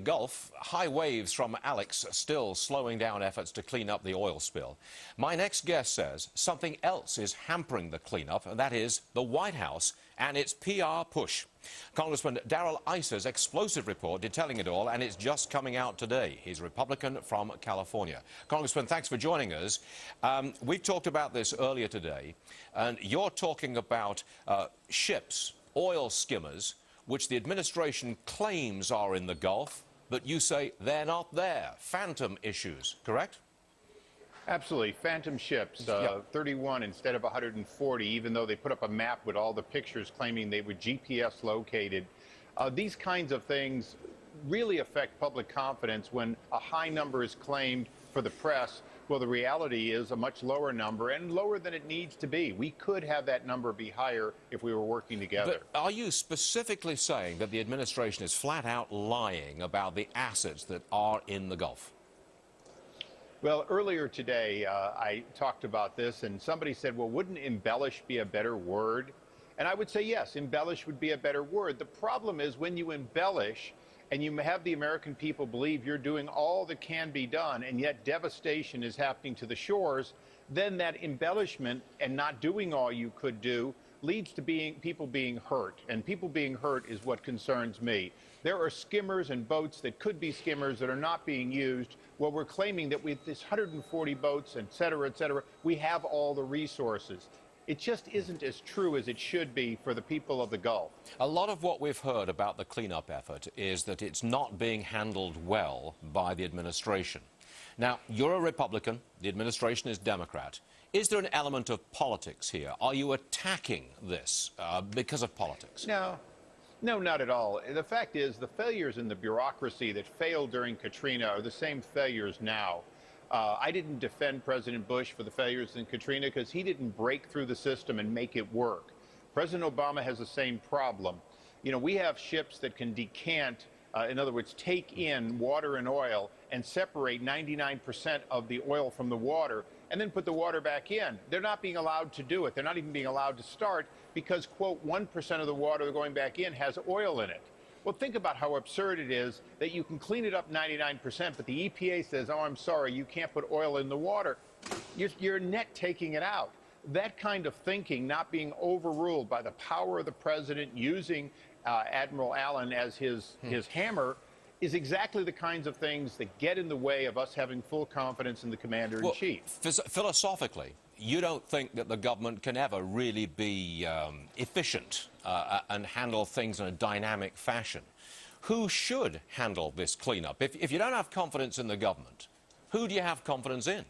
Gulf, high waves from Alex still slowing down efforts to clean up the oil spill. My next guest says something else is hampering the cleanup, and that is the White House and its PR push. Congressman Darrell Issa's explosive report detailing it all, and it's just coming out today. He's a Republican from California. Congressman, thanks for joining us. We've talked about this earlier today, and you're talking about ships, oil skimmers, which the administration claims are in the Gulf, but you say they're not there. Phantom issues, correct? Absolutely. Phantom ships, 31 instead of 140, even though they put up a map with all the pictures claiming they were GPS located. These kinds of things really affect public confidence when a high number is claimed for the press. Well, the reality is a much lower number, and lower than it needs to be. We could have that number be higher if we were working together. But are you specifically saying that the administration is flat out lying about the assets that are in the Gulf? Well, earlier today, I talked about this, and somebody said, well, wouldn't embellish be a better word? And I would say, yes, embellish would be a better word. The problem is when you embellish and you have the American people believe you're doing all that can be done, and yet devastation is happening to the shores, then that embellishment and not doing all you could do leads to people being hurt. And people being hurt is what concerns me. There are skimmers and boats that could be skimmers that are not being used. Well, we're claiming that with this 140 boats, et cetera, we have all the resources. It just isn't as true as it should be for the people of the Gulf. A lot of what we've heard about the cleanup effort is that it's not being handled well by the administration. Now, you're a Republican, the administration is Democrat. Is there an element of politics here? Are you attacking this because of politics? No, not at all. The fact is, the failures in the bureaucracy that failed during Katrina are the same failures now. I didn't defend President Bush for the failures in Katrina because he didn't break through the system and make it work. President Obama has the same problem. You know, we have ships that can decant, in other words, take in water and oil and separate 99% of the oil from the water and then put the water back in. They're not being allowed to do it. They're not even being allowed to start because, quote, 1% of the water going back in has oil in it. Well, think about how absurd it is that you can clean it up 99%, but the EPA says, oh, I'm sorry, you can't put oil in the water. You're net taking it out. That kind of thinking not being overruled by the power of the president using Admiral Allen as his hammer is exactly the kinds of things that get in the way of us having full confidence in the commander-in-chief. Philosophically, you don't think that the government can ever really be efficient and handle things in a dynamic fashion. Who should handle this cleanup? If you don't have confidence in the government, who do you have confidence in?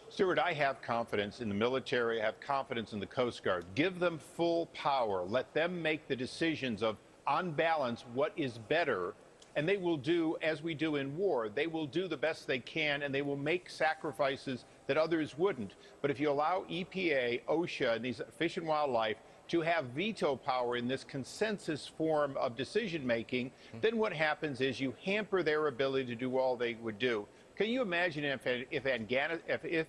Stuart, I have confidence in the military. I have confidence in the Coast Guard. Give them full power. Let them make the decisions of, on balance, what is better. And they will do, as we do in war, they will do the best they can, and they will make sacrifices that others wouldn't. But if you allow EPA, OSHA, and these Fish and Wildlife to have veto power in this consensus form of decision-making, then what happens is you hamper their ability to do all they would do. Can you imagine if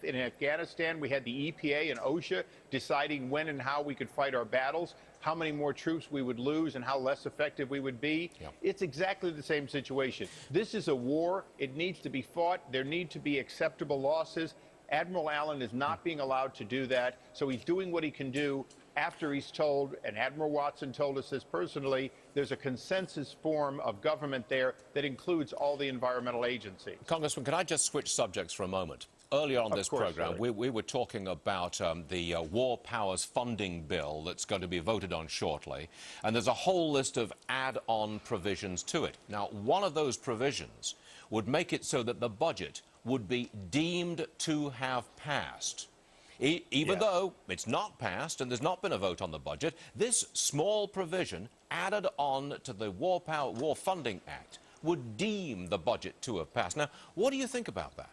in Afghanistan we had the EPA and OSHA deciding when and how we could fight our battles, how many more troops we would lose and how less effective we would be? Yeah. It's exactly the same situation. This is a war. It needs to be fought. There need to be acceptable losses. Admiral Allen is not being allowed to do that, so he's doing what he can do after he's told, and Admiral Watson told us this personally, there's a consensus form of government there that includes all the environmental agencies. Congressman, can I just switch subjects for a moment? Earlier on this program, we were talking about the War Powers funding bill that's going to be voted on shortly, and there's a whole list of add-on provisions to it. Now, one of those provisions would make it so that the budget would be deemed to have passed. Even though it's not passed and there's not been a vote on the budget, this small provision added on to the War Funding Act would deem the budget to have passed. Now, what do you think about that?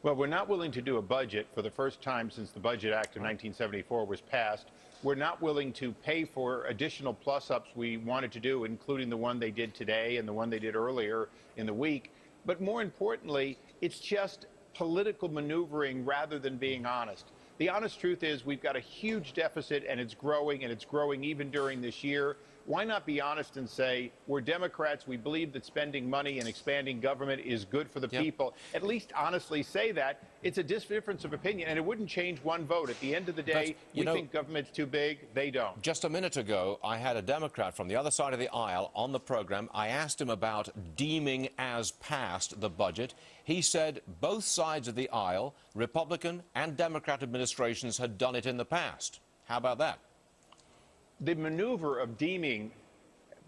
Well, we're not willing to do a budget for the first time since the Budget Act of 1974 was passed. We're not willing to pay for additional plus-ups we wanted to do, including the one they did today and the one they did earlier in the week. But more importantly, it's just political maneuvering rather than being honest. The honest truth is we've got a huge deficit, and it's growing even during this year. why not be honest and say, we're Democrats, we believe that spending money and expanding government is good for the people. At least honestly say that. It's a difference of opinion, and it wouldn't change one vote. At the end of the day, we think government's too big. They don't. Just a minute ago, I had a Democrat from the other side of the aisle on the program. I asked him about deeming as passed the budget. He said both sides of the aisle, Republican and Democrat administrations, had done it in the past. How about that? The maneuver of deeming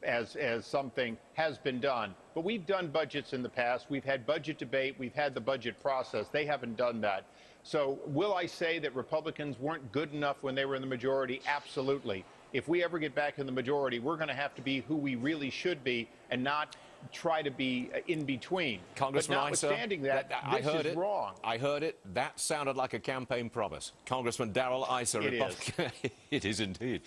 as something has been done, but we've done budgets in the past. We've had budget debate. We've had the budget process. They haven't done that. So will I say that Republicans weren't good enough when they were in the majority? Absolutely. If we ever get back in the majority, we're going to have to be who we really should be and not try to be in between. Congressman but notwithstanding Issa, this is wrong. I heard it. That sounded like a campaign promise. Congressman Darrell Issa, Republican. It is. It is indeed.